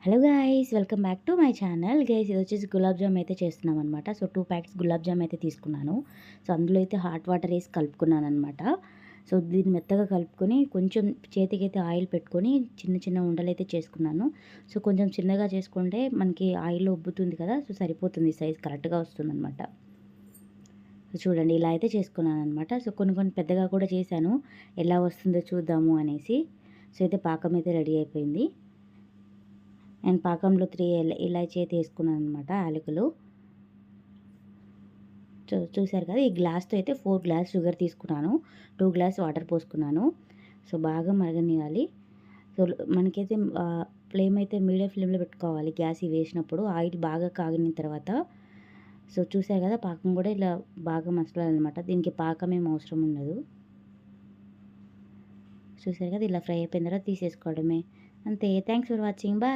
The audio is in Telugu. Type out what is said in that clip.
Hello guys, welcome back to my channel. Guys, ఇది వచ్చేసి గులాబ్ జామ్ అయితే చేస్తున్నాం అనమాట. సో 2 ప్యాకెట్స్ గులాబ్ జామ్ అయితే తీసుకున్నాను. సో అందులో అయితే హాట్ వాటర్ వేసి కలుపుకున్నాను అనమాట. సో దీన్ని మెత్తగా కలుపుకొని కొంచెం చేతికైతే ఆయిల్ పెట్టుకొని చిన్న చిన్న ఉండలైతే చేసుకున్నాను. సో కొంచెం చిన్నగా చేసుకుంటే మనకి ఆయిల్లో ఉబ్బుతుంది కదా, సో సరిపోతుంది, సైజ్ కరెక్ట్గా వస్తుందన్నమాట. సో చూడండి, ఇలా అయితే చేసుకున్నాను అనమాట. సో కొన్ని కొన్ని పెద్దగా కూడా చేశాను, ఎలా వస్తుందో చూద్దాము అనేసి. సో అయితే పాకం అయితే రెడీ అయిపోయింది. అండ్ పాకంలో 3 ఇలాచీ అయితే వేసుకున్నాను అనమాట, యాలకులు. చూసారు కదా, ఈ గ్లాస్తో అయితే 4 గ్లాస్ షుగర్ తీసుకున్నాను, 2 గ్లాస్ వాటర్ పోసుకున్నాను. సో బాగా మరగనియాలి. సో మనకైతే ఫ్లేమ్ అయితే మీడియం ఫ్లేమ్లో పెట్టుకోవాలి గ్యాస్ ఇవి వేసినప్పుడు. ఆయిల్ బాగా కాగిన తర్వాత సో చూసారు కదా, పాకం కూడా ఇలా బాగా మసలాలన్నమాట. దీనికి పాకం ఏం అవసరం ఉండదు. చూసారు కదా, ఇలా ఫ్రై అయిపోయిన తర్వాత తీసేసుకోవడమే, అంతే. Thanks for watching, bye.